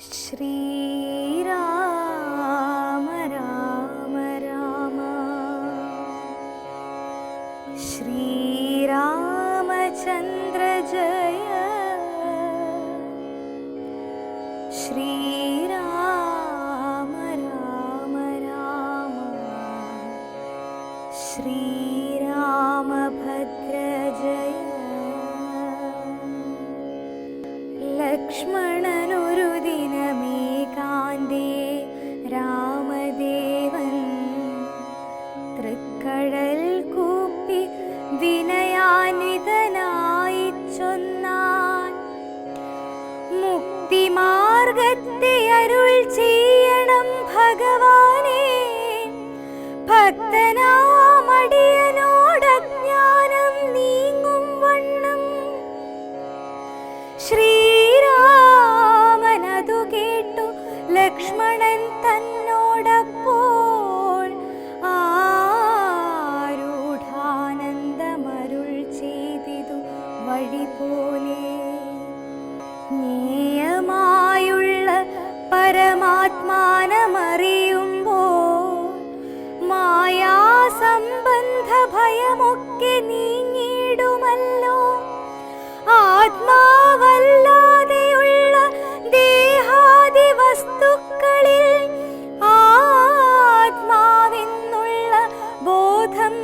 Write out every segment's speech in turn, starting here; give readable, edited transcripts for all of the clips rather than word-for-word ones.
ശ്രീരാമ രാമ രാമ ശ്രീരാമചന്ദ്ര ജയ ശ്രീരാമ രാമ രാമ ശ്രീരാമഭദ്ര ജയ. ലക്ഷ്മണനൊരു ദിനമേകാന്തേ രാമദേവൻ തൃക്കഴൽ കൂപ്പി വിനയാന്വിതനായി ചൊന്നാൻ, മുക്തിമാർഗത്തെ അരുൾ ചെയ്യണം ഭഗവാനേ, ഭക്തനാമടിയനോടജ്ഞാനം നീങ്ങും വണ്ണം. ശ്രീരാമനതു കേട്ടു ലക്ഷ്മണൻ തന്നോടപ്പോൾ ആരൂഢാനന്ദമരുൾ ചെയ്തിതു വഴി പോലെ. ജ്ഞേയമായുള്ള പരമാത്മാനമറിയുമ്പോൾ മായാസംബന്ധ ഭയമൊക്കെ നീങ്ങിടുമല്ലോ. ആത്മാവല്ലാതെയുള്ള ദേഹാദി വസ്തുക്കളിൽ ആത്മാവെന്നുള്ള ബോധം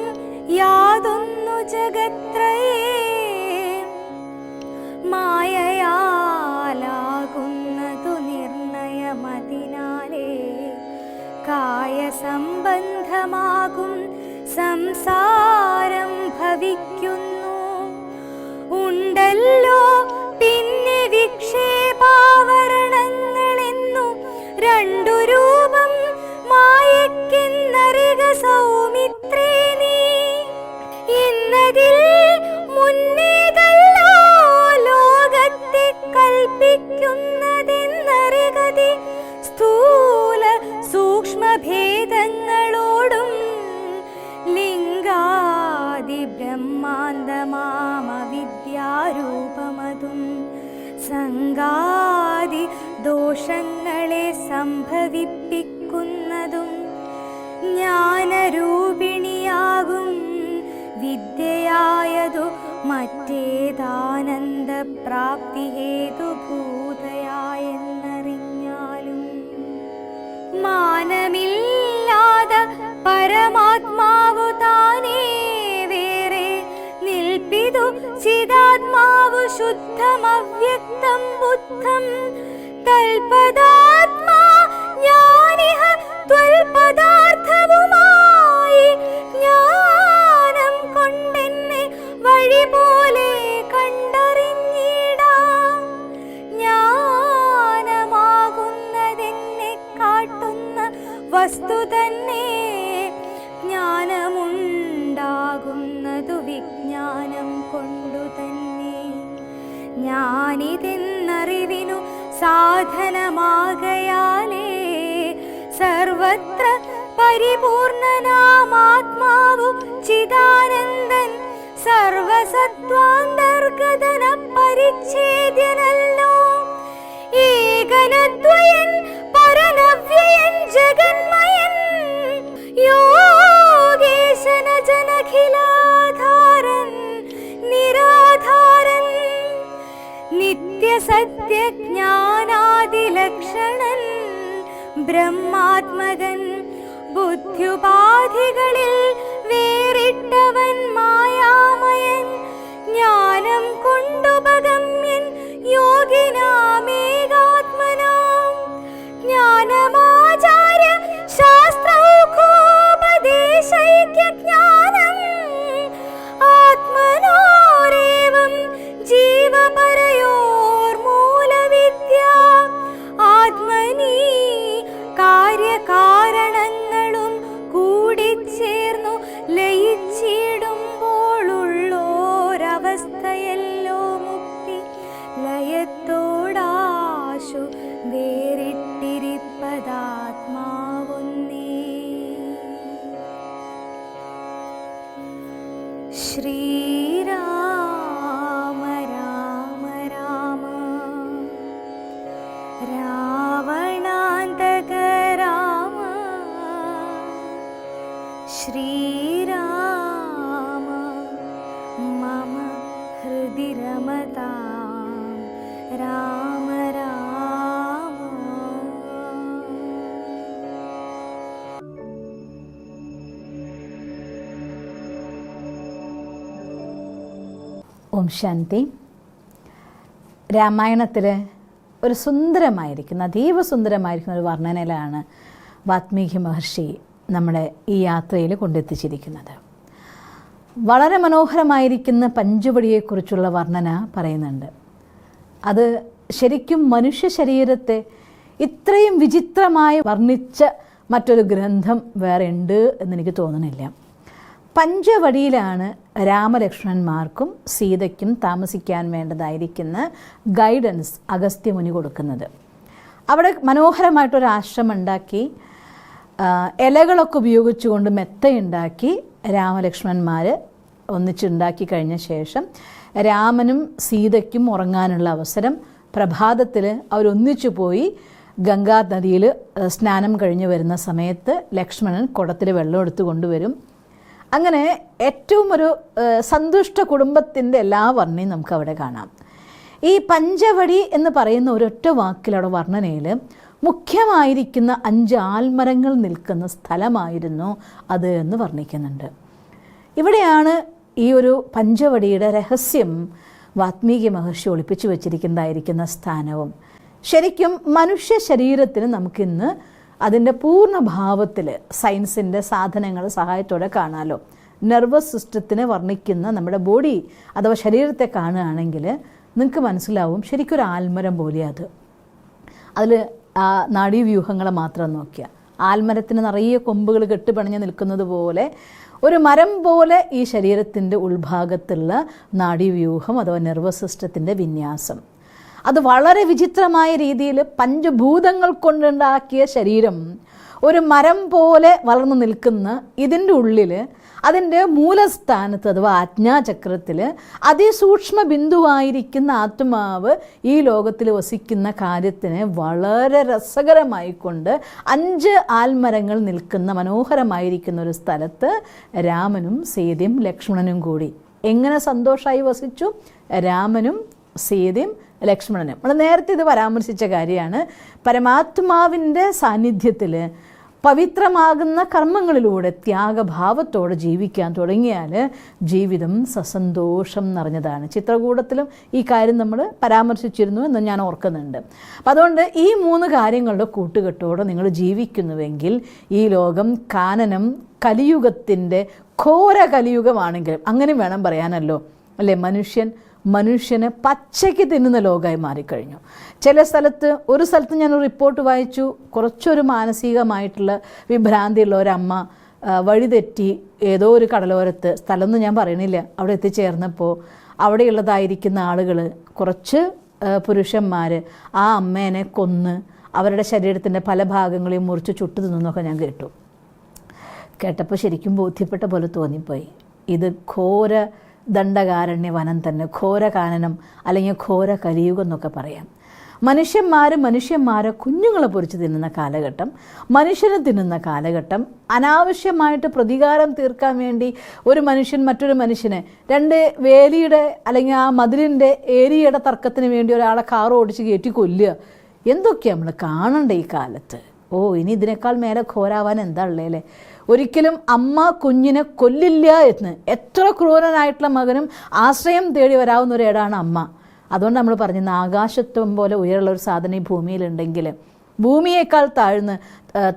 യാതൊന്നു ജഗത്രയേ മായയാലാകുന്നതു നിർണയമതിനാലേ കായസംബന്ധമാകും സംസാരം ഭവിക്കുന്നു. ഉണ്ടല്ലോ പിന്നെ വിക്ഷേപാവരണങ്ങളെന്നു രണ്ടു രൂപം മായക്കെന്നറിക സൗമിത്രേ നീ. എന്നതിൽ മുന്നേതല്ലോ ലോകത്തെ കൽപ്പിക്കുന്നതെന്നറികതി സ്ഥൂല സൂക്ഷ്മഭേദങ്ങളോടും ലിംഗാദി ബ്രഹ്മാന്തമാമവിദ്യാരൂപമതും സംഗാദി ദോഷങ്ങളെ സംഭവിപ്പിക്കുന്നതും ജ്ഞാനരൂപിണിയാകും വിദ്യയായതു മറ്റേതാനന്ദപ്രാപ്തി ഹേതുഭൂതയായെന്നറിഞ്ഞാലും മാനമില്ലാതെ പരമാത്മാവു താനേ വേറെ നിൽപ്പിതു ചിദാത്മാവു ശുദ്ധമവ്യക്തം ബുദ്ധം. തൽപദാത്മാ ജ്ഞാനിഹ ത്വൽപദാർത്ഥവുമായി ജ്ഞാനം കൊണ്ടെന്നെ വഴി പോലെ കണ്ടറിഞ്ഞിടാം. ജ്ഞാനമാകുന്നതെന്നെ കാട്ടുന്ന വസ്തു തന്നെ ജ്ഞാനമുണ്ടാകുന്നതു വിജ്ഞാനം കൊണ്ടു തന്നെ. ഞാനിതെന്നറിവിനു സാധനമാകയാലേ സർവത്ര പരിപൂർണനാമാത്മാവു ചിദാനന്ദൻ സർവസത്വാന്തർഗതന പരിച്ഛേദ്യനല്ലോ. ഏകനദ്വയൻ പരനവ്യയൻ ജഗന്മയൻ യോഗേശന ജനഖിലാധാരൻ നിരാധാരൻ നിത്യസത്യജ്ഞാനാദിലക്ഷണൻ ബ്രഹ്മാത്മകൻ ബുദ്ധ്യുപാധികളിൽ വേറിട്ടവൻ മായാമയൻ ജ്ഞാനം കൊണ്ടുപഗമ്യൻ യോഗിനാമേകാത്മനാം. ജ്ഞാനമാചാര്യ ശാസ്ത്രൗഖോപദേശൈക്യജ്ഞാനം ആത്മനോരേവം ജീവപരയോർമൂലവിദ്യ. ആത്മനീ കാര്യകാരണങ്ങളും കൂടിച്ചേർന്നു ലയിച്ചിടുമ്പോഴുള്ളോരവസ്ഥയല്ലോ മുക്തി. ലയത്തോടാശു വേറിട്ടിരിപ്പതാത്മാവൊന്നേ. ശ്രീരാമ രാമ രാമ രാമ രാമ രാമ. ഓം ശാന്തി. രാമായണത്തിൽ ഒരു സുന്ദരമായിരിക്കുന്ന, അതീവ സുന്ദരമായിരിക്കുന്ന ഒരു വർണ്ണനയിലാണ് വാത്മീകി മഹർഷി നമ്മളെ ഈ യാത്രയിൽ കൊണ്ടെത്തിച്ചിരിക്കുന്നത്. വളരെ മനോഹരമായിരിക്കുന്ന പഞ്ചവടിയെക്കുറിച്ചുള്ള വർണ്ണന പറയുന്നുണ്ട്. അത് ശരിക്കും മനുഷ്യ ശരീരത്തെ ഇത്രയും വിചിത്രമായി വർണ്ണിച്ച മറ്റൊരു ഗ്രന്ഥം വേറെ ഉണ്ട് എന്നെനിക്ക് തോന്നുന്നില്ല. പഞ്ചവടിയിലാണ് രാമലക്ഷ്മണന്മാർക്കും സീതയ്ക്കും താമസിക്കാൻ വേണ്ടതായിരിക്കുന്ന ഗൈഡൻസ് അഗസ്ത്യമുനി കൊടുക്കുന്നത്. അവിടെ മനോഹരമായിട്ടൊരു ആശ്രമം ഉണ്ടാക്കി, ഇലകളൊക്കെ ഉപയോഗിച്ചുകൊണ്ട് മെത്തയുണ്ടാക്കി രാമലക്ഷ്മണന്മാർ ഒന്നിച്ചുണ്ടാക്കി കഴിഞ്ഞ ശേഷം രാമനും സീതയ്ക്കും ഉറങ്ങാനുള്ള അവസരം പ്രഭാതത്തിൽ അവരൊന്നിച്ചു പോയി ഗംഗാനദിയിൽ സ്നാനം കഴിഞ്ഞ് വരുന്ന സമയത്ത് ലക്ഷ്മണൻ കുടത്തിൽ വെള്ളം എടുത്തു കൊണ്ടുവരും. അങ്ങനെ ഏറ്റവും ഒരു സന്തുഷ്ട കുടുംബത്തിൻ്റെ എല്ലാ വർണ്ണയും നമുക്കവിടെ കാണാം. ഈ പഞ്ചവടി എന്ന് പറയുന്ന ഒരൊറ്റ വാക്കിലവിടെ വർണ്ണനയിൽ മുഖ്യമായിരിക്കുന്ന 5 ആൽമരങ്ങൾ നിൽക്കുന്ന സ്ഥലമായിരുന്നു അത് എന്ന് വർണ്ണിക്കുന്നുണ്ട്. ഇവിടെയാണ് ഈ ഒരു പഞ്ചവടിയുടെ രഹസ്യം വാത്മീകി മഹർഷി ഒളിപ്പിച്ചു വച്ചിരിക്കുന്നതായിരിക്കുന്ന സ്ഥാനവും. ശരിക്കും മനുഷ്യ ശരീരത്തിന് നമുക്കിന്ന് അതിൻ്റെ പൂർണ്ണഭാവത്തിൽ സയൻസിൻ്റെ സാധനങ്ങൾ സഹായത്തോടെ കാണാമല്ലോ. നെർവസ് സിസ്റ്റത്തിനെ വർണ്ണിക്കുന്ന നമ്മുടെ ബോഡി അഥവാ ശരീരത്തെ കാണുകയാണെങ്കിൽ നിങ്ങൾക്ക് മനസ്സിലാവും ശരിക്കും ഒരു ആൽമരം പോലെയാണ് അത്. അതിൽ നാഡീവ്യൂഹങ്ങളെ മാത്രം നോക്കിയാൽ ആൽമരത്തിന് നിറയെ കൊമ്പുകൾ കെട്ടുപണിഞ്ഞ് നിൽക്കുന്നത് പോലെ ഒരു മരം പോലെ ഈ ശരീരത്തിൻ്റെ ഉൾഭാഗത്തുള്ള നാഡീവ്യൂഹം അഥവാ നെർവസ് സിസ്റ്റത്തിൻ്റെ വിന്യാസം അത് വളരെ വിചിത്രമായ രീതിയിൽ പഞ്ചഭൂതങ്ങൾ കൊണ്ടുണ്ടാക്കിയ ശരീരം ഒരു മരം പോലെ വളർന്നു നിൽക്കുന്ന ഇതിൻ്റെ ഉള്ളിൽ അതിൻ്റെ മൂലസ്ഥാനത്ത് അഥവാ ആജ്ഞാചക്രത്തിൽ അതിസൂക്ഷ്മ ബിന്ദുവായിരിക്കുന്ന ആത്മാവ് ഈ ലോകത്തിൽ വസിക്കുന്ന കാര്യത്തിനെ വളരെ രസകരമായിക്കൊണ്ട് 5 ആൽമരങ്ങൾ നിൽക്കുന്ന മനോഹരമായിരിക്കുന്ന ഒരു സ്ഥലത്ത് രാമനും സീതയും ലക്ഷ്മണനും കൂടി എങ്ങനെ സന്തോഷമായി വസിച്ചു. രാമനും സീതയും ലക്ഷ്മണനും നമ്മൾ നേരത്തെ ഇത് പരാമർശിച്ച കാര്യമാണ്. പരമാത്മാവിൻ്റെ സാന്നിധ്യത്തിൽ പവിത്രമാകുന്ന കർമ്മങ്ങളിലൂടെ ത്യാഗഭാവത്തോടെ ജീവിക്കാൻ തുടങ്ങിയാൽ ജീവിതം സസന്തോഷം നിറഞ്ഞതാണ്. ചിത്രകൂടത്തിലും ഈ കാര്യം നമ്മൾ പരാമർശിച്ചിരുന്നു എന്ന് ഞാൻ ഓർക്കുന്നുണ്ട്. അപ്പം അതുകൊണ്ട് ഈ 3 കാര്യങ്ങളുടെ കൂട്ടുകെട്ടോടെ നിങ്ങൾ ജീവിക്കുന്നുവെങ്കിൽ ഈ ലോകം കാനനം കലിയുഗത്തിൻ്റെ ഘോര കലിയുഗമാണെങ്കിലും അങ്ങനെ വേണം പറയാനല്ലോ അല്ലേ. മനുഷ്യനെ പച്ചയ്ക്ക് തിന്നുന്ന ലോകമായി മാറിക്കഴിഞ്ഞു. ചില ഒരു സ്ഥലത്ത് ഞാൻ റിപ്പോർട്ട് വായിച്ചു, കുറച്ചൊരു മാനസികമായിട്ടുള്ള വിഭ്രാന്തിയുള്ള ഒരമ്മ വഴിതെറ്റി ഏതോ ഒരു കടലോരത്ത്, സ്ഥലമൊന്നും ഞാൻ പറയണില്ല, അവിടെ എത്തിച്ചേർന്നപ്പോൾ അവിടെയുള്ളതായിരിക്കുന്ന ആളുകൾ കുറച്ച് പുരുഷന്മാർ ആ അമ്മേനെ കൊന്ന് അവരുടെ ശരീരത്തിൻ്റെ പല ഭാഗങ്ങളെയും മുറിച്ച് ചുട്ടു തിന്നൊക്കെ ഞാൻ കേട്ടപ്പോൾ ശരിക്കും ബോധ്യപ്പെട്ട പോലെ തോന്നിപ്പോയി. ഇത് ഘോര ദണ്ഡകാരണ്യ വനം തന്നെ, ഘോര കാനനം അല്ലെങ്കിൽ ഘോര കലിയുഗം എന്നൊക്കെ പറയാം. മനുഷ്യന്മാരെ കുഞ്ഞുങ്ങളെ പൊരിച്ച് തിന്നുന്ന കാലഘട്ടം, മനുഷ്യനെ തിന്നുന്ന കാലഘട്ടം, അനാവശ്യമായിട്ട് പ്രതികാരം തീർക്കാൻ വേണ്ടി ഒരു മനുഷ്യൻ മറ്റൊരു മനുഷ്യനെ 2 വേലിയുടെ അല്ലെങ്കിൽ ആ മതിലിൻ്റെ ഏരിയയുടെ തർക്കത്തിന് വേണ്ടി ഒരാളെ കാർ ഓടിച്ച് കയറ്റി കൊല്ലുക, എന്തൊക്കെയാണ് നമ്മൾ കാണണ്ട ഈ കാലത്ത്. ഇനി ഇതിനേക്കാൾ മേലെ ഘോരാവാൻ എന്താ ഉള്ളേ. ഒരിക്കലും അമ്മ കുഞ്ഞിനെ കൊല്ലില്ല എന്ന് എത്ര ക്രൂരനായിട്ടുള്ള മകനും ആശ്രയം തേടി വരാവുന്ന ഒരിടാണ് അമ്മ. അതുകൊണ്ട് നമ്മൾ പറഞ്ഞിരുന്ന ആകാശത്വം പോലെ ഉയരുള്ള ഒരു സാധനം ഈ ഭൂമിയിലുണ്ടെങ്കിൽ ഭൂമിയേക്കാൾ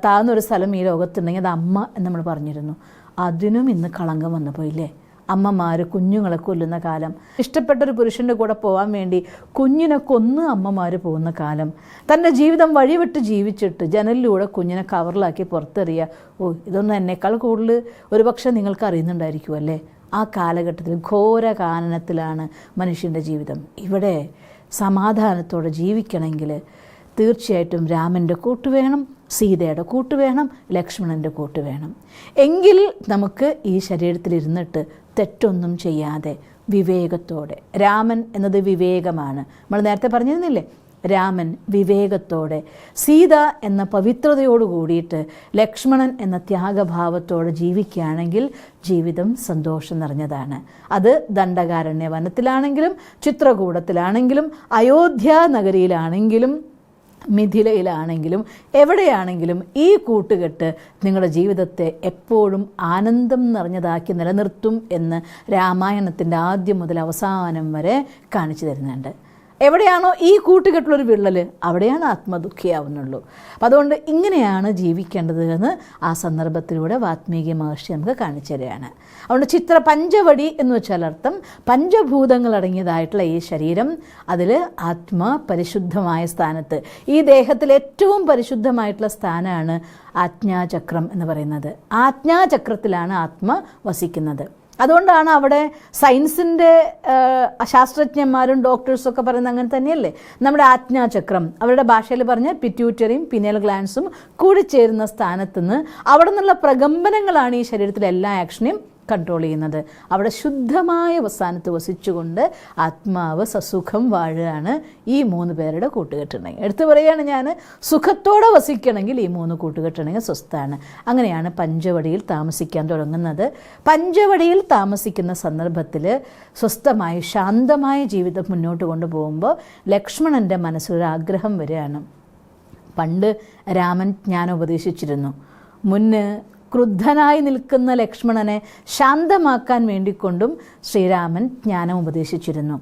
താഴ്ന്നൊരു സ്ഥലം ഈ ലോകത്തുണ്ടെങ്കിൽ അത് അമ്മ എന്ന് നമ്മൾ പറഞ്ഞിരുന്നു. അതിനും ഇന്ന് കളങ്കം വന്നു പോയില്ലേ. അമ്മമാർ കുഞ്ഞുങ്ങളെ കൊല്ലുന്ന കാലം, ഇഷ്ടപ്പെട്ടൊരു പുരുഷൻ്റെ കൂടെ പോകാൻ വേണ്ടി കുഞ്ഞിനെ കൊന്ന് അമ്മമാർ പോകുന്ന കാലം, തൻ്റെ ജീവിതം വഴിവിട്ട് ജീവിച്ചിട്ട് ജനലിലൂടെ കുഞ്ഞിനെ കവറിലാക്കി പുറത്തെറിയുക. ഇതൊന്നും എന്നേക്കാൾ കൂടുതൽ ഒരുപക്ഷെ നിങ്ങൾക്ക് അറിയുന്നുണ്ടായിരിക്കും അല്ലേ. ആ കാലഘട്ടത്തിൽ ഘോര കാനനത്തിലാണ് മനുഷ്യൻ്റെ ജീവിതം. ഇവിടെ സമാധാനത്തോടെ ജീവിക്കണമെങ്കിൽ തീർച്ചയായിട്ടും രാമൻ്റെ കൂട്ട് വേണം, സീതയുടെ കൂട്ട് വേണം, ലക്ഷ്മണൻ്റെ കൂട്ട് വേണം. എങ്കിൽ നമുക്ക് ഈ ശരീരത്തിലിരുന്നിട്ട് തെറ്റൊന്നും ചെയ്യാതെ വിവേകത്തോടെ, രാമൻ എന്നത് വിവേകമാണ്. നമ്മൾ നേരത്തെ പറഞ്ഞിരുന്നില്ലേ, രാമൻ വിവേകത്തോടെ, സീത എന്ന പവിത്രതയോട് കൂടിയിട്ട് ലക്ഷ്മണൻ എന്ന ത്യാഗഭാവത്തോടെ ജീവിക്കുകയാണെങ്കിൽ ജീവിതം സന്തോഷം നിറഞ്ഞതാണ്. അത് ദണ്ഡകാരണ്യ വനത്തിലാണെങ്കിലും ചിത്രകൂടത്തിലാണെങ്കിലും അയോധ്യ നഗരിയിലാണെങ്കിലും മിഥിലയിലാണെങ്കിലും എവിടെയാണെങ്കിലും ഈ കൂട്ടുകെട്ട് നിങ്ങളുടെ ജീവിതത്തെ എപ്പോഴും ആനന്ദം നിറഞ്ഞതാക്കി നിലനിർത്തും എന്ന് രാമായണത്തിൻ്റെ ആദ്യം മുതൽ അവസാനം വരെ കാണിച്ചു തരുന്നുണ്ട്. എവിടെയാണോ ഈ കൂട്ടുകെട്ടിലൊരു വിള്ളൽ, അവിടെയാണ് ആത്മദുഃഖിയാവുന്നുള്ളൂ. അപ്പം അതുകൊണ്ട് ഇങ്ങനെയാണ് ജീവിക്കേണ്ടത് എന്ന് ആ സന്ദർഭത്തിലൂടെ വാത്മീകി മഹർഷി നമുക്ക് കാണിച്ചു തരികയാണ്. അതുകൊണ്ട് പഞ്ചവടി എന്ന് വെച്ചാൽ അർത്ഥം പഞ്ചഭൂതങ്ങൾ അടങ്ങിയതായിട്ടുള്ള ഈ ശരീരം, അതിൽ ആത്മ പരിശുദ്ധമായ സ്ഥാനത്ത്, ഈ ദേഹത്തിൽ ഏറ്റവും പരിശുദ്ധമായിട്ടുള്ള സ്ഥാനമാണ് ആജ്ഞാചക്രം എന്ന് പറയുന്നത്. ആജ്ഞാചക്രത്തിലാണ് ആത്മ വസിക്കുന്നത്. അതുകൊണ്ടാണ് അവിടെ സയൻസിൻ്റെ ശാസ്ത്രജ്ഞന്മാരും ഡോക്ടേഴ്സൊക്കെ പറയുന്നത് അങ്ങനെ തന്നെയല്ലേ. നമ്മുടെ ആജ്ഞാചക്രം, അവരുടെ ഭാഷയിൽ പറഞ്ഞ പിറ്റ്യൂട്ടറിയും പിനിയൽ ഗ്ലാൻസും കൂടി ചേരുന്ന സ്ഥാനത്തുനിന്ന് അവിടെ നിന്നുള്ള പ്രകമ്പനങ്ങളാണ് ഈ ശരീരത്തിലെ എല്ലാ ആക്ഷനെയും കൺട്രോൾ ചെയ്യുന്നത്. അവിടെ ശുദ്ധമായ സ്ഥാനത്ത് വസിച്ചുകൊണ്ട് ആത്മാവ് സസുഖം വാഴുകയാണ് ഈ 3 പേരുടെ കൂട്ടുകെട്ടുണ്ടെങ്കിൽ. എടുത്തു പറയുകയാണ് ഞാൻ, സുഖത്തോടെ വസിക്കണമെങ്കിൽ ഈ 3 കൂട്ടുകെട്ടുണ്ടെങ്കിൽ സ്വസ്ഥാണ്. അങ്ങനെയാണ് പഞ്ചവടിയിൽ താമസിക്കാൻ തുടങ്ങുന്നത്. പഞ്ചവടിയിൽ താമസിക്കുന്ന സന്ദർഭത്തിൽ സ്വസ്ഥമായി ശാന്തമായ ജീവിതം മുന്നോട്ട് കൊണ്ടുപോകുമ്പോൾ ലക്ഷ്മണൻ്റെ മനസ്സിലൊരാഗ്രഹം വരികയാണ്. പണ്ട് രാമൻ ജ്ഞാനം ഉപദേശിച്ചിരുന്നു. മുന്ന് ക്രുദ്ധനായി നിൽക്കുന്ന ലക്ഷ്മണനെ ശാന്തമാക്കാൻ വേണ്ടിക്കൊണ്ടും ശ്രീരാമൻ ജ്ഞാനം ഉപദേശിച്ചിരുന്നു.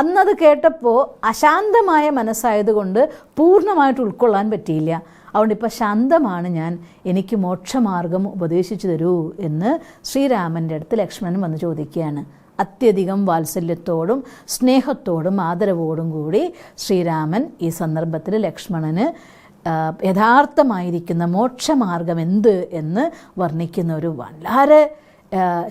അന്നത് കേട്ടപ്പോൾ അശാന്തമായ മനസ്സായതുകൊണ്ട് പൂർണ്ണമായിട്ട് ഉൾക്കൊള്ളാൻ പറ്റിയില്ല. അതുകൊണ്ട് ഇപ്പോൾ ശാന്തമാണ് ഞാൻ, എനിക്ക് മോക്ഷമാർഗം ഉപദേശിച്ചു തരൂ എന്ന് ശ്രീരാമൻ്റെ അടുത്ത് ലക്ഷ്മണൻ വന്ന് ചോദിക്കുകയാണ്. അത്യധികം വാത്സല്യത്തോടും സ്നേഹത്തോടും ആദരവോടും കൂടി ശ്രീരാമൻ ഈ സന്ദർഭത്തിൽ ലക്ഷ്മണന് യഥാർത്ഥമായിരിക്കുന്ന മോക്ഷമാർഗം എന്ത് എന്ന് വർണ്ണിക്കുന്ന ഒരു വളരെ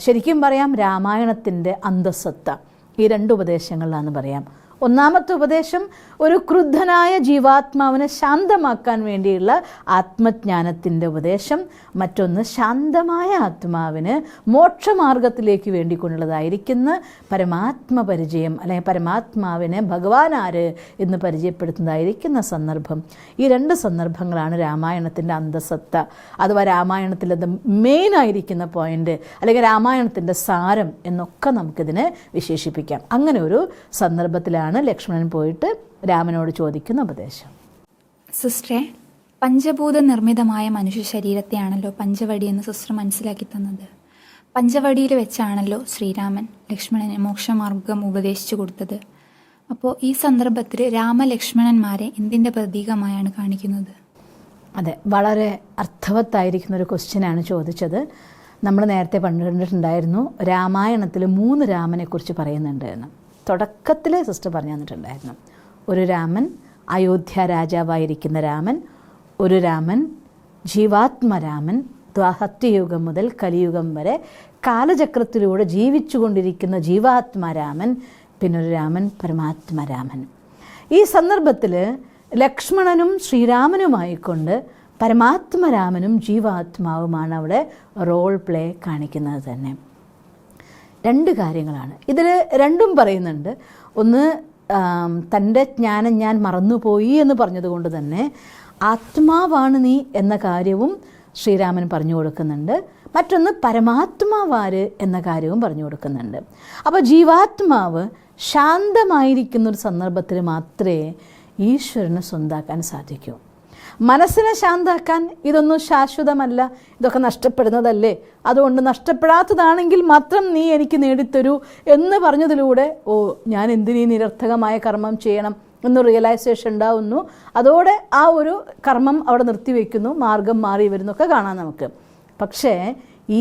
ശരിക്കും പറയാം രാമായണത്തിൻ്റെ അന്തസ്സത്ത ഈ 2 ഉപദേശങ്ങളിലാണെന്ന് പറയാം. ഒന്നാമത്തെ ഉപദേശം ഒരു ക്രുദ്ധനായ ജീവാത്മാവിനെ ശാന്തമാക്കാൻ വേണ്ടിയുള്ള ആത്മജ്ഞാനത്തിൻ്റെ ഉപദേശം. മറ്റൊന്ന് ശാന്തമായ ആത്മാവിന് മോക്ഷമാർഗത്തിലേക്ക് വേണ്ടിക്കൊണ്ടുള്ളതായിരിക്കുന്ന പരമാത്മപരിചയം, അല്ലെങ്കിൽ പരമാത്മാവിനെ ഭഗവാൻ ആര് എന്ന് പരിചയപ്പെടുത്തുന്നതായിരിക്കുന്ന സന്ദർഭം. ഈ 2 സന്ദർഭങ്ങളാണ് രാമായണത്തിൻ്റെ അന്തസത്ത, അഥവാ രാമായണത്തിലത് മെയിനായിരിക്കുന്ന പോയിൻ്റ്, അല്ലെങ്കിൽ രാമായണത്തിൻ്റെ സാരം എന്നൊക്കെ നമുക്കിതിനെ വിശേഷിപ്പിക്കാം. അങ്ങനെ ഒരു സന്ദർഭത്തിലാണ് ലക്ഷ്മണൻ പോയിട്ട് രാമനോട് ചോദിക്കുന്ന ഉപദേശം. സിസ്റ്ററെ, പഞ്ചഭൂത നിർമ്മിതമായ മനുഷ്യ ശരീരത്തെയാണല്ലോ പഞ്ചവടി എന്ന് സിസ്റ്റർ മനസ്സിലാക്കി തന്നത്. പഞ്ചവടിയിൽ വെച്ചാണല്ലോ ശ്രീരാമൻ ലക്ഷ്മണന് മോക്ഷമാർഗം ഉപദേശിച്ചു കൊടുത്തത്. അപ്പോൾ ഈ സന്ദർഭത്തിൽ രാമലക്ഷ്മണന്മാരെ എന്തിൻ്റെ പ്രതീകമായാണ് കാണിക്കുന്നത്? അതെ, വളരെ അർത്ഥവത്തായിരിക്കുന്ന ഒരു ക്വസ്റ്റ്യനാണ് ചോദിച്ചത്. നമ്മൾ നേരത്തെ കണ്ടിട്ടുണ്ടായിരുന്നു രാമായണത്തിൽ 3 രാമനെക്കുറിച്ച് പറയുന്നുണ്ട് എന്ന്. തുടക്കത്തിൽ സിസ്റ്റർ പറഞ്ഞു തന്നിട്ടുണ്ടായിരുന്നു. ഒരു രാമൻ അയോധ്യ രാജാവായിരിക്കുന്ന രാമൻ, ഒരു രാമൻ ജീവാത്മരാമൻ, സത്യയുഗം മുതൽ കലിയുഗം വരെ കാലചക്രത്തിലൂടെ ജീവിച്ചു കൊണ്ടിരിക്കുന്ന ജീവാത്മരാമൻ, പിന്നൊരു രാമൻ പരമാത്മരാമൻ. ഈ സന്ദർഭത്തിൽ ലക്ഷ്മണനും ശ്രീരാമനുമായിക്കൊണ്ട് പരമാത്മരാമനും ജീവാത്മാവുമാണ് അവിടെ റോൾ പ്ലേ കാണിക്കുന്നത് തന്നെ. 2 കാര്യങ്ങളാണ് ഇതിൽ രണ്ടും പറയുന്നുണ്ട്. ഒന്ന്, തൻ്റെ ജ്ഞാനം ഞാൻ മറന്നുപോയി എന്ന് പറഞ്ഞതുകൊണ്ട് തന്നെ ആത്മാവാണ് നീ എന്ന കാര്യവും ശ്രീരാമൻ പറഞ്ഞു കൊടുക്കുന്നുണ്ട്. മറ്റൊന്ന്, പരമാത്മാവാര് എന്ന കാര്യവും പറഞ്ഞു കൊടുക്കുന്നുണ്ട്. അപ്പോൾ ജീവാത്മാവ് ശാന്തമായിരിക്കുന്നൊരു സന്ദർഭത്തിൽ മാത്രമേ ഈശ്വരനെ സ്വന്താക്കാൻ സാധിക്കൂ. മനസ്സിനെ ശാന്താക്കാൻ ഇതൊന്നും ശാശ്വതമല്ല, ഇതൊക്കെ നഷ്ടപ്പെടുന്നതല്ലേ, അതുകൊണ്ട് നഷ്ടപ്പെടാത്തതാണെങ്കിൽ മാത്രം നീ എനിക്ക് നേടിത്തരൂ എന്ന് പറഞ്ഞതിലൂടെ ഞാൻ എന്തിനീ നിരർത്ഥകമായ കർമ്മം ചെയ്യണം എന്ന് റിയലൈസേഷൻ ഉണ്ടാവുന്നു. അതോടെ ആ ഒരു കർമ്മം അവിടെ നിർത്തിവെക്കുന്നു, മാർഗം മാറി വരുന്നൊക്കെ കാണാം നമുക്ക്. പക്ഷേ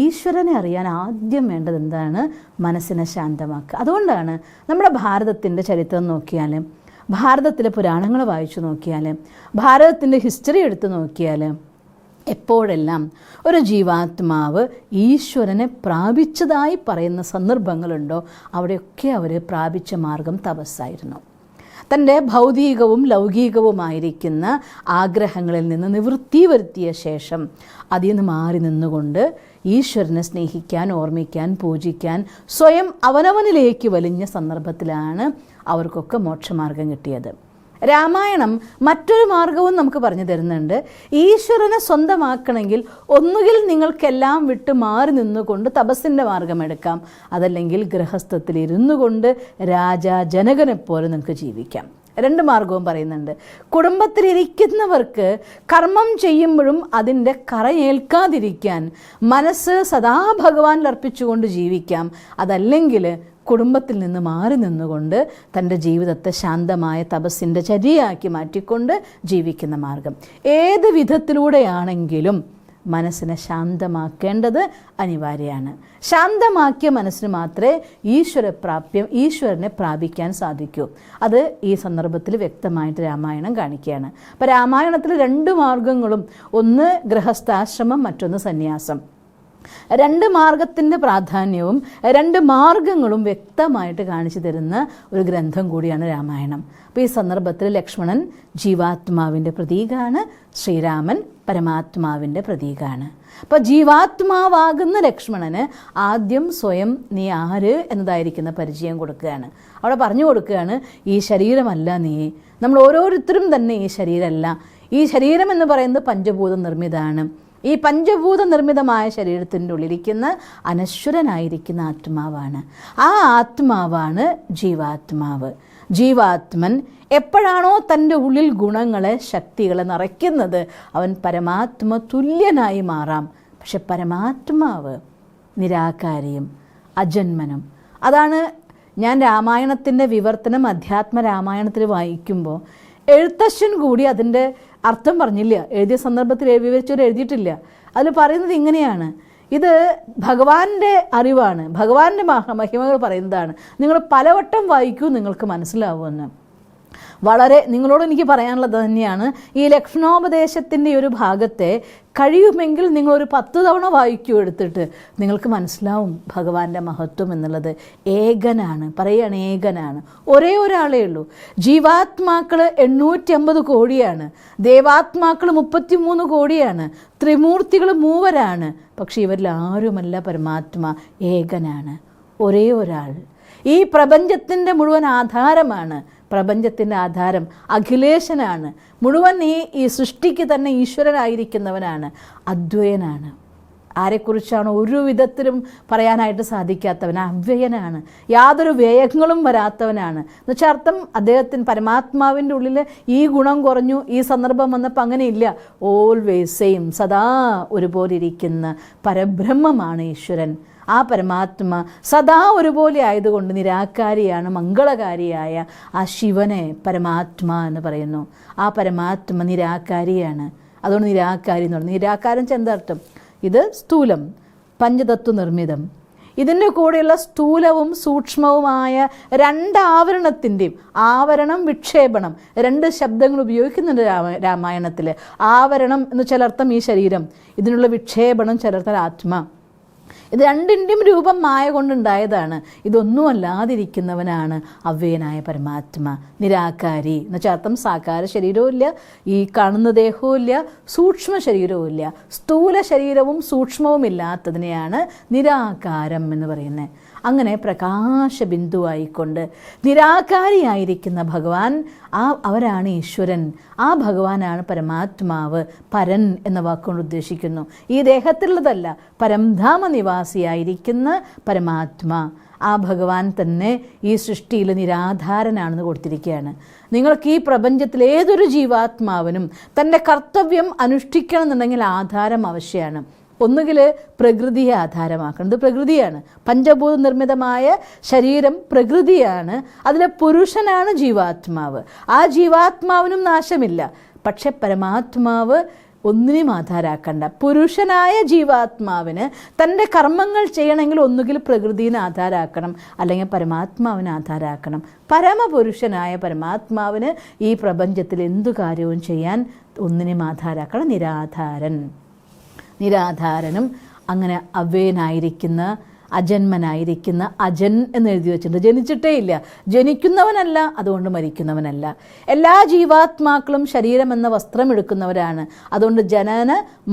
ഈശ്വരനെ അറിയാൻ ആദ്യം വേണ്ടത് എന്താണ്? മനസ്സിനെ ശാന്തമാക്കുക. അതുകൊണ്ടാണ് നമ്മുടെ ഭാരതത്തിൻ്റെ ചരിത്രം നോക്കിയാൽ, ഭാരതത്തിലെ പുരാണങ്ങൾ വായിച്ചു നോക്കിയാൽ, ഭാരതത്തിൻ്റെ ഹിസ്റ്ററി എടുത്ത് നോക്കിയാൽ, എപ്പോഴെല്ലാം ഒരു ജീവാത്മാവ് ഈശ്വരനെ പ്രാപിച്ചതായി പറയുന്ന സന്ദർഭങ്ങളുണ്ടോ അവിടെയൊക്കെ അവർ പ്രാപിച്ച മാർഗം തപസ്സായിരുന്നു. തൻ്റെ ഭൗതികവും ലൗകികവുമായിരിക്കുന്ന ആഗ്രഹങ്ങളിൽ നിന്ന് നിവൃത്തി വരുത്തിയ ശേഷം അതിൽ നിന്ന് മാറി നിന്നുകൊണ്ട് ഈശ്വരനെ സ്നേഹിക്കാൻ, ഓർമ്മിക്കാൻ, പൂജിക്കാൻ സ്വയം അവനവനിലേക്ക് വലിഞ്ഞ സന്ദർഭത്തിലാണ് അവർക്കൊക്കെ മോക്ഷമാർഗം കിട്ടിയത്. രാമായണം മറ്റൊരു മാർഗവും നമുക്ക് പറഞ്ഞു തരുന്നുണ്ട്. ഈശ്വരനെ സ്വന്തമാക്കണമെങ്കിൽ ഒന്നുകിൽ നിങ്ങൾക്കെല്ലാം വിട്ട് മാറി നിന്നുകൊണ്ട് തപസ്സിൻ്റെ മാർഗമെടുക്കാം, അതല്ലെങ്കിൽ ഗൃഹസ്ഥത്തിൽ ഇരുന്നു കൊണ്ട് രാജാ ജനകനെപ്പോലെ നിങ്ങൾക്ക് ജീവിക്കാം. 2 മാർഗവും പറയുന്നുണ്ട്. കുടുംബത്തിലിരിക്കുന്നവർക്ക് കർമ്മം ചെയ്യുമ്പോഴും അതിൻ്റെ കറയേൽക്കാതിരിക്കാൻ മനസ്സ് സദാ ഭഗവാനിൽ അർപ്പിച്ചുകൊണ്ട് ജീവിക്കാം. അതല്ലെങ്കിൽ കുടുംബത്തിൽ നിന്ന് മാറി നിന്നുകൊണ്ട് തൻ്റെ ജീവിതത്തെ ശാന്തമായ തപസ്സിൻ്റെ ചര്യയാക്കി മാറ്റിക്കൊണ്ട് ജീവിക്കുന്ന മാർഗം. ഏത് വിധത്തിലൂടെയാണെങ്കിലും മനസ്സിനെ ശാന്തമാക്കേണ്ടത് അനിവാര്യമാണ്. ശാന്തമാക്കിയ മനസ്സിന് മാത്രമേ ഈശ്വരനെ പ്രാപിക്കാൻ സാധിക്കൂ. അത് ഈ സന്ദർഭത്തിൽ വ്യക്തമായിട്ട് രാമായണം കാണിക്കുകയാണ്. അപ്പോൾ രാമായണത്തിൽ 2 മാർഗങ്ങളും, ഒന്ന് ഗൃഹസ്ഥാശ്രമം, മറ്റൊന്ന് സന്യാസം. 2 മാർഗത്തിൻ്റെ പ്രാധാന്യവും 2 മാർഗങ്ങളും വ്യക്തമായിട്ട് കാണിച്ചു തരുന്ന ഒരു ഗ്രന്ഥം കൂടിയാണ് രാമായണം. അപ്പോൾ ഈ സന്ദർഭത്തിൽ ലക്ഷ്മണൻ ജീവാത്മാവിൻ്റെ പ്രതീകമാണ്, ശ്രീരാമൻ പരമാത്മാവിൻ്റെ പ്രതീകമാണ്. അപ്പോൾ ജീവാത്മാവാകുന്ന ലക്ഷ്മണന് ആദ്യം സ്വയം നീ ആര് എന്നതായിരിക്കുന്ന പരിചയം കൊടുക്കുകയാണ്. അവിടെ പറഞ്ഞു കൊടുക്കുകയാണ്, ഈ ശരീരമല്ല നീ, നമ്മൾ ഓരോരുത്തരും തന്നെ ഈ ശരീരമല്ല. ഈ ശരീരം എന്ന് പറയുന്നത് പഞ്ചഭൂത നിർമ്മിതമാണ്. ഈ പഞ്ചഭൂത നിർമ്മിതമായ ശരീരത്തിൻ്റെ ഉള്ളിലിരിക്കുന്ന അനശ്വരനായിരിക്കുന്ന ആത്മാവാണ്. ആ ആത്മാവാണ് ജീവാത്മാവ്. ജീവാത്മൻ എപ്പോഴാണോ തൻ്റെ ഉള്ളിൽ ഗുണങ്ങളെ, ശക്തികളെ നിറയ്ക്കുന്നത്, അവൻ പരമാത്മ തുല്യനായി മാറാം. പക്ഷെ പരമാത്മാവ് നിരാകാരിയും അജന്മനും. അതാണ് ഞാൻ രാമായണത്തിൻ്റെ വിവർത്തനം അധ്യാത്മ രാമായണത്തിൽ വായിക്കുമ്പോൾ എഴുത്തച്ഛൻ കൂടി അതിൻ്റെ അർത്ഥം പറഞ്ഞില്ല. എഴുതിയ സന്ദർഭത്തിൽ വിവരിച്ചവർ എഴുതിയിട്ടില്ല. അതിൽ പറയുന്നത് ഇങ്ങനെയാണ്, ഇത് ഭഗവാന്റെ അറിവാണ്, ഭഗവാന്റെ മഹിമകൾ പറയുന്നതാണ്. നിങ്ങൾ പലവട്ടം വായിക്കൂ, നിങ്ങൾക്ക് മനസ്സിലാവുമെന്ന്. വളരെ നിങ്ങളോട് എനിക്ക് പറയാനുള്ളത് തന്നെയാണ്, ഈ ലക്ഷ്മണോപദേശത്തിൻ്റെ ഒരു ഭാഗത്തെ കഴിയുമെങ്കിൽ നിങ്ങളൊരു 10 തവണ വായിക്കൂ എടുത്തിട്ട്, നിങ്ങൾക്ക് മനസ്സിലാവും ഭഗവാന്റെ മഹത്വം എന്നുള്ളത്. ഏകനാണ്, പറയുകയാണ് ഏകനാണ്, ഒരേ ഒരാളേ ഉള്ളൂ. ജീവാത്മാക്കൾ 850 കോടിയാണ്, ദേവാത്മാക്കൾ 33 കോടിയാണ്, ത്രിമൂർത്തികൾ 3 പക്ഷെ ഇവരിൽ ആരുമല്ല പരമാത്മാ, ഏകനാണ്, ഒരേ ഒരാൾ. ഈ പ്രപഞ്ചത്തിൻ്റെ മുഴുവൻ ആധാരമാണ്. പ്രപഞ്ചത്തിൻ്റെ ആധാരം അഖിലേശനാണ്. മുഴുവൻ ഈ സൃഷ്ടിക്ക് തന്നെ ഈശ്വരനായിരിക്കുന്നവനാണ്, അദ്വയനാണ്. ആരെക്കുറിച്ചാണ് ഒരു വിധത്തിലും പറയാനായിട്ട് സാധിക്കാത്തവൻ, അവ്യയനാണ്, യാതൊരു വ്യയങ്ങളും വരാത്തവനാണ്. എന്നുവെച്ചാൽ അർത്ഥം അദ്ദേഹത്തിന് പരമാത്മാവിൻ്റെ ഉള്ളിൽ ഈ ഗുണം കുറഞ്ഞു, ഈ സന്ദർഭം വന്നപ്പോൾ അങ്ങനെയില്ല. ഓൾവേസ് സെയിം, സദാ ഒരുപോലെ ഇരിക്കുന്ന പരബ്രഹ്മമാണ് ഈശ്വരൻ. ആ പരമാത്മ സദാ ഒരുപോലെ ആയതുകൊണ്ട് നിരാകാരിയാണ്. മംഗളകാരിയായ ആ ശിവനെ പരമാത്മാ എന്ന് പറയുന്നു. ആ പരമാത്മ നിരാകാരിയാണ്. അതുകൊണ്ട് നിരാകാരി എന്ന് പറയുന്നത്, നിരാകാരം ചെന്തർത്ഥം, ഇത് സ്ഥൂലം, പഞ്ചതത്വ നിർമ്മിതം. ഇതിൻ്റെ കൂടെയുള്ള സ്ഥൂലവും സൂക്ഷ്മവുമായ 2 ആവരണത്തിൻ്റെയും, ആവരണം വിക്ഷേപണം, 2 ശബ്ദങ്ങൾ ഉപയോഗിക്കുന്നുണ്ട് രാമായണത്തിൽ. ആവരണം എന്ന് ചിലർത്ഥം ഈ ശരീരം, ഇതിനുള്ള വിക്ഷേപണം ചിലർത്ഥം ആത്മ. ഇത് 2ൻ്റെയും രൂപം മായ കൊണ്ടുണ്ടായതാണ്. ഇതൊന്നും അല്ലാതിരിക്കുന്നവനാണ് അവ്യയനായ പരമാത്മ, നിരാകാരി. എന്നുവെച്ചാൽ അർത്ഥം സാകാര ശരീരവും ഇല്ല, ഈ കാണുന്ന ദേഹവും ഇല്ല, സൂക്ഷ്മ ശരീരവും ഇല്ല. സ്ഥൂല ശരീരവും സൂക്ഷ്മവും ഇല്ലാത്തതിനെയാണ് നിരാകാരം എന്ന് പറയുന്നത്. അങ്ങനെ പ്രകാശബിന്ദുവായിക്കൊണ്ട് നിരാകാരിയായിരിക്കുന്ന ഭഗവാൻ, അവരാണ് ഈശ്വരൻ. ആ ഭഗവാനാണ് പരമാത്മാവ്. പരൻ എന്ന വാക്കുകൊണ്ട് ഉദ്ദേശിക്കുന്നു ഈ ദേഹത്തിലുള്ളതല്ല, പരംധാമ നിവാസിയായിരിക്കുന്ന പരമാത്മാ. ആ ഭഗവാൻ തന്നെ ഈ സൃഷ്ടിയിൽ നിരാധാരനാണെന്ന് കൊടുത്തിരിക്കുകയാണ്. നിങ്ങൾക്ക് ഈ പ്രപഞ്ചത്തിൽ ഏതൊരു ജീവാത്മാവിനും തൻ്റെ കർത്തവ്യം അനുഷ്ഠിക്കണം എന്നുണ്ടെങ്കിൽ ആധാരം ആവശ്യമാണ്. ഒന്നുകിൽ പ്രകൃതിയെ ആധാരമാക്കണം, ഇത് പ്രകൃതിയാണ്. പഞ്ചഭൂത നിർമ്മിതമായ ശരീരം പ്രകൃതിയാണ്. അതിലെ പുരുഷനാണ് ജീവാത്മാവ്. ആ ജീവാത്മാവിനും നാശമില്ല. പക്ഷെ പരമാത്മാവ് ഒന്നിനെയും ആധാരാക്കണ്ട. പുരുഷനായ ജീവാത്മാവിന് തൻ്റെ കർമ്മങ്ങൾ ചെയ്യണമെങ്കിൽ ഒന്നുകിൽ പ്രകൃതിനെ ആധാരാക്കണം, അല്ലെങ്കിൽ പരമാത്മാവിനെ ആധാരാക്കണം. പരമപുരുഷനായ പരമാത്മാവിന് ഈ പ്രപഞ്ചത്തിൽ എന്തു കാര്യവും ചെയ്യാൻ ഒന്നിനെയും ആധാരാക്കണം. നിരാധാരനും അങ്ങനെ അവ്യയനായിരിക്കുന്ന, അജന്മനായിരിക്കുന്ന, അജൻ എന്ന് എഴുതി വെച്ചിട്ടുണ്ട്. ജനിച്ചിട്ടേ ഇല്ല, ജനിക്കുന്നവനല്ല, അതുകൊണ്ട് മരിക്കുന്നവനല്ല. എല്ലാ ജീവാത്മാക്കളും ശരീരം എന്ന വസ്ത്രം എടുക്കുന്നവരാണ്. അതുകൊണ്ട് ജനന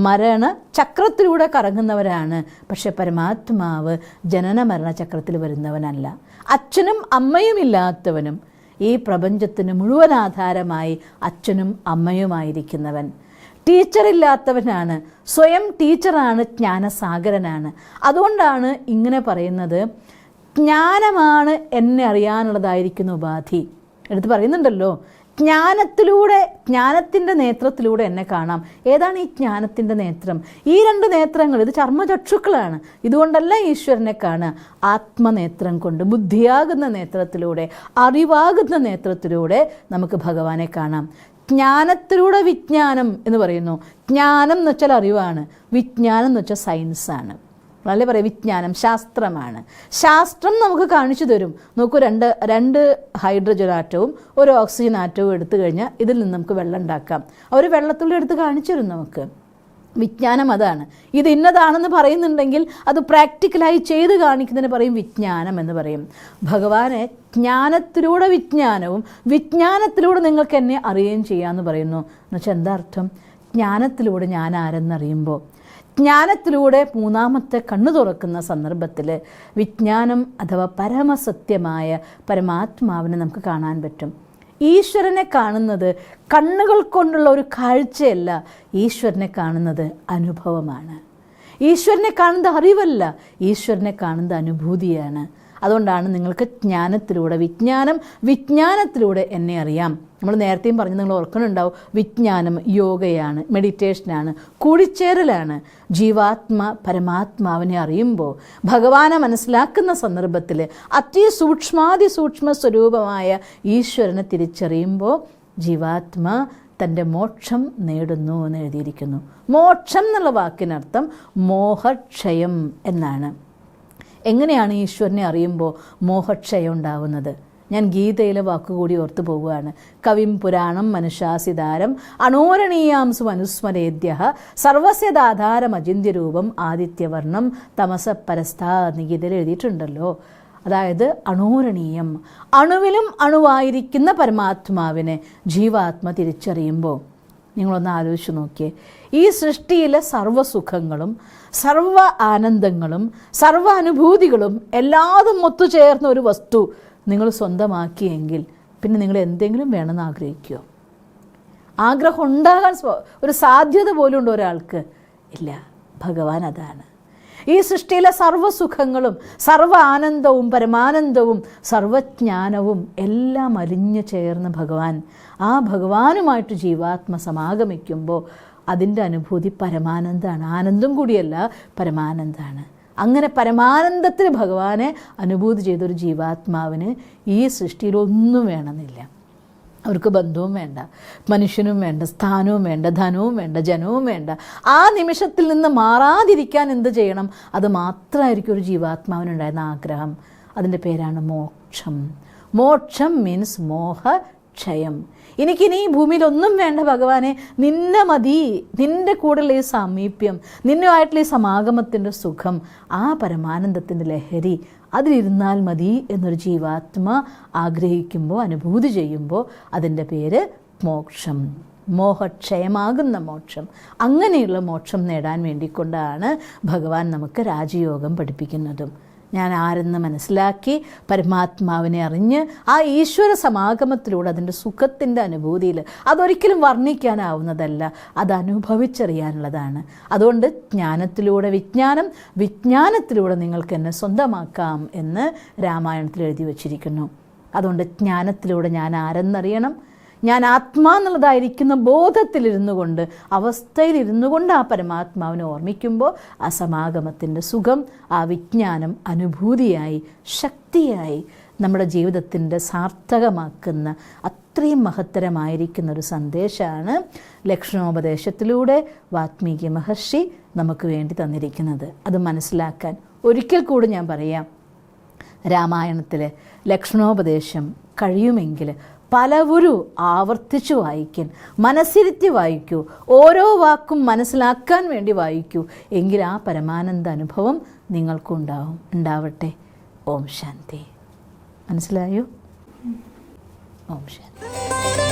മരണ ചക്രത്തിലൂടെ കറങ്ങുന്നവരാണ്. പക്ഷെ പരമാത്മാവ് ജനന മരണ ചക്രത്തിൽ വരുന്നവനല്ല. അച്ഛനും അമ്മയും ഇല്ലാത്തവനും ഈ പ്രപഞ്ചത്തിന് മുഴുവൻ ആധാരമായി അച്ഛനും അമ്മയുമായിരിക്കുന്നവൻ. ടീച്ചറില്ലാത്തവനാണ്, സ്വയം ടീച്ചറാണ്, ജ്ഞാനസാഗരനാണ്. അതുകൊണ്ടാണ് ഇങ്ങനെ പറയുന്നത്, ജ്ഞാനമാണ് എന്നെ അറിയാനുള്ളതായിരിക്കുന്ന ഉപാധി. എടുത്ത് പറയുന്നുണ്ടല്ലോ, ജ്ഞാനത്തിലൂടെ, ജ്ഞാനത്തിൻ്റെ നേത്രത്തിലൂടെ എന്നെ കാണാം. ഏതാണ് ഈ ജ്ഞാനത്തിൻ്റെ നേത്രം? ഈ 2 നേത്രങ്ങൾ, ഇത് ചർമ്മചക്ഷുക്കളാണ്. ഇതുകൊണ്ടല്ല ഈശ്വരനെ കാണുക. ആത്മനേത്രം കൊണ്ട്, ബുദ്ധിയാകുന്ന നേത്രത്തിലൂടെ, അറിവാകുന്ന നേത്രത്തിലൂടെ നമുക്ക് ഭഗവാനെ കാണാം. ജ്ഞാനത്തിലൂടെ വിജ്ഞാനം എന്ന് പറയുന്നു. ജ്ഞാനം എന്ന് വെച്ചാൽ അറിവാണ്, വിജ്ഞാനം എന്ന് വെച്ചാൽ സയൻസാണ്. വളരെ പറയാം, വിജ്ഞാനം ശാസ്ത്രമാണ്. ശാസ്ത്രം നമുക്ക് കാണിച്ചു തരും. നോക്കൂ, രണ്ട് ഹൈഡ്രജൻ ആറ്റവും ഒരു ഓക്സിജൻ ആറ്റവും എടുത്തു കഴിഞ്ഞാൽ ഇതിൽ നിന്ന് നമുക്ക് വെള്ളം ഉണ്ടാക്കാം. അവർ വെള്ളത്തുള്ളി എടുത്ത് കാണിച്ചു തരും നമുക്ക്. വിജ്ഞാനം അതാണ്. ഇത് ഇന്നതാണെന്ന് പറയുന്നുണ്ടെങ്കിൽ അത് പ്രാക്ടിക്കലായി ചെയ്ത് കാണിക്കുന്നതിന് പറയും വിജ്ഞാനം എന്ന് പറയും. ഭഗവാനെ ജ്ഞാനത്തിലൂടെ വിജ്ഞാനവും, വിജ്ഞാനത്തിലൂടെ നിങ്ങൾക്ക് എന്നെ അറിയുകയും ചെയ്യാമെന്ന് പറയുന്നു. എന്നുവെച്ചാൽ എന്താ അർത്ഥം? ജ്ഞാനത്തിലൂടെ ഞാൻ ആരെന്നറിയുമ്പോൾ, ജ്ഞാനത്തിലൂടെ 3ാമത്തെ കണ്ണു തുറക്കുന്ന സന്ദർഭത്തിൽ വിജ്ഞാനം അഥവാ പരമസത്യമായ പരമാത്മാവിനെ നമുക്ക് കാണാൻ പറ്റും. ഈശ്വരനെ കാണുന്നത് കണ്ണുകൾ കൊണ്ടുള്ള ഒരു കാഴ്ചയല്ല, ഈശ്വരനെ കാണുന്നത് അനുഭവമാണ്. ഈശ്വരനെ കാണുന്നത് അറിവല്ല, ഈശ്വരനെ കാണുന്നത് അനുഭൂതിയാണ്. അതുകൊണ്ടാണ് നിങ്ങൾക്ക് ജ്ഞാനത്തിലൂടെ വിജ്ഞാനത്തിലൂടെ എന്നെ അറിയാം. നമ്മൾ നേരത്തെയും പറഞ്ഞ് നിങ്ങൾ ഓർക്കുന്നുണ്ടാവും, വിജ്ഞാനം യോഗയാണ്, മെഡിറ്റേഷനാണ്, കൂടിച്ചേരലാണ്. ജീവാത്മ പരമാത്മാവിനെ അറിയുമ്പോൾ, ഭഗവാനെ മനസ്സിലാക്കുന്ന സന്ദർഭത്തിൽ അതിസൂക്ഷ്മാതിസൂക്ഷ്മ സ്വരൂപമായ ഈശ്വരനെ തിരിച്ചറിയുമ്പോൾ ജീവാത്മ തൻ്റെ മോക്ഷം നേടുന്നു എന്ന് എഴുതിയിരിക്കുന്നു. മോക്ഷം എന്നുള്ള വാക്കിനർത്ഥം മോഹക്ഷയം എന്നാണ്. എങ്ങനെയാണ് ഈശ്വരനെ അറിയുമ്പോൾ മോഹക്ഷയം ഉണ്ടാവുന്നത്? ഞാൻ ഗീതയിലെ വാക്കുകൂടി ഓർത്തു പോവുകയാണ്. കവിം പുരാണം മനുഷാസിതാരം അണോരണീയാംസു അനുസ്മരേദ്യ സർവസ്യദാധാരം അചിന്യരൂപം ആദിത്യവർണം തമസ പരസ്ഥാ നിഗീതയിൽ എഴുതിയിട്ടുണ്ടല്ലോ. അതായത് അണോരണീയം, അണുവിലും അണുവായിരിക്കുന്ന പരമാത്മാവിനെ ജീവാത്മ തിരിച്ചറിയുമ്പോൾ, നിങ്ങളൊന്ന് ആലോചിച്ച് നോക്കിയേ, ഈ സൃഷ്ടിയിലെ സർവ്വസുഖങ്ങളും സർവ്വ ആനന്ദങ്ങളും സർവ്വ അനുഭൂതികളും എല്ലാതും ഒത്തുചേർന്ന ഒരു വസ്തു നിങ്ങൾ സ്വന്തമാക്കിയെങ്കിൽ പിന്നെ നിങ്ങൾ എന്തെങ്കിലും വേണമെന്ന് ആഗ്രഹിക്കുമോ? ആഗ്രഹം ഉണ്ടാകാൻ ഒരു സാധ്യത പോലും ഉണ്ടോ ഒരാൾക്ക്? ഇല്ല. ഭഗവാൻ അതാണ്. ഈ സൃഷ്ടിയിലെ സർവ്വസുഖങ്ങളും സർവ്വ ആനന്ദവും പരമാനന്ദവും സർവജ്ഞാനവും എല്ലാം അലിഞ്ഞു ചേർന്ന ഭഗവാൻ. ആ ഭഗവാനുമായിട്ട് ജീവാത്മ സമാഗമിക്കുമ്പോൾ അതിൻ്റെ അനുഭൂതി പരമാനന്ദമാണ്. ആനന്ദം കൂടിയല്ല, പരമാനന്ദമാണ്. അങ്ങനെ പരമാനന്ദത്തിന് ഭഗവാനെ അനുഭൂതി ചെയ്തൊരു ജീവാത്മാവിന് ഈ സൃഷ്ടിയിൽ ഒന്നും വേണമെന്നില്ല. അവർക്ക് ബന്ധവും വേണ്ട, മനുഷ്യനും വേണ്ട, സ്ഥാനവും വേണ്ട, ധനവും വേണ്ട, ജനവും വേണ്ട. ആ നിമിഷത്തിൽ നിന്ന് മാറാതിരിക്കാൻ എന്ത് ചെയ്യണം? അത് മാത്രമായിരിക്കും ഒരു ജീവാത്മാവിനുണ്ടായിരുന്ന ആഗ്രഹം. അതിൻ്റെ പേരാണ് മോക്ഷം. മോക്ഷം മീൻസ് മോഹക്ഷയം. എനിക്കിനി ഈ ഭൂമിയിൽ ഒന്നും വേണ്ട ഭഗവാനെ, നിന്നെ മതി, നിൻ്റെ കൂടെയുള്ള ഈ സാമീപ്യം, നിന്നുമായിട്ടുള്ള ഈ സമാഗമത്തിൻ്റെ സുഖം, ആ പരമാനന്ദത്തിൻ്റെ ലഹരി, അതിലിരുന്നാൽ മതി എന്നൊരു ജീവാത്മ ആഗ്രഹിക്കുമ്പോൾ, അനുഭൂതി ചെയ്യുമ്പോൾ അതിൻ്റെ പേര് മോക്ഷം. മോഹക്ഷയമാകുന്ന മോക്ഷം. അങ്ങനെയുള്ള മോക്ഷം നേടാൻ വേണ്ടിക്കൊണ്ടാണ് ഭഗവാൻ നമുക്ക് രാജയോഗം പഠിപ്പിക്കുന്നതും. ഞാൻ ആരെന്ന് മനസ്സിലാക്കി പരമാത്മാവിനെ അറിഞ്ഞ് ആ ഈശ്വര സമാഗമത്തിലൂടെ അതിൻ്റെ സുഖത്തിൻ്റെ അനുഭൂതിയിൽ, അതൊരിക്കലും വർണ്ണിക്കാനാവുന്നതല്ല, അത് അനുഭവിച്ചറിയാനുള്ളതാണ്. അതുകൊണ്ട് ജ്ഞാനത്തിലൂടെ വിജ്ഞാനത്തിലൂടെ നിങ്ങൾക്ക് എന്നെ സ്വന്തമാക്കാം എന്ന് രാമായണത്തിൽ എഴുതി വച്ചിരിക്കുന്നു. അതുകൊണ്ട് ജ്ഞാനത്തിലൂടെ ഞാൻ ആരെന്നറിയണം. ഞാൻ ആത്മാ എന്നുള്ളതായിരിക്കുന്ന ബോധത്തിലിരുന്നു കൊണ്ട്, അവസ്ഥയിലിരുന്നു കൊണ്ട് ആ പരമാത്മാവിനെ ഓർമ്മിക്കുമ്പോൾ ആ സമാഗമത്തിൻ്റെ സുഖം, ആ വിജ്ഞാനം അനുഭൂതിയായി, ശക്തിയായി നമ്മുടെ ജീവിതത്തിൻ്റെ സാർത്ഥകമാക്കുന്ന അത്രയും മഹത്തരമായിരിക്കുന്ന ഒരു സന്ദേശമാണ് ലക്ഷണോപദേശത്തിലൂടെ വാത്മീകി മഹർഷി നമുക്ക് വേണ്ടി തന്നിരിക്കുന്നത്. അത് മനസ്സിലാക്കാൻ ഒരിക്കൽ കൂടി ഞാൻ പറയാം, രാമായണത്തിലെ ലക്ഷണോപദേശം കഴിയുമെങ്കിൽ പലവരും ആവർത്തിച്ചു വായിക്കാൻ, മനസ്സിരുത്തി വായിക്കൂ, ഓരോ വാക്കും മനസ്സിലാക്കാൻ വേണ്ടി വായിക്കൂ. എങ്കിൽ ആ പരമാനന്ദ അനുഭവം ഉണ്ടാവട്ടെ. ഓം ശാന്തി. മനസ്സിലായോ? ഓം ശാന്തി.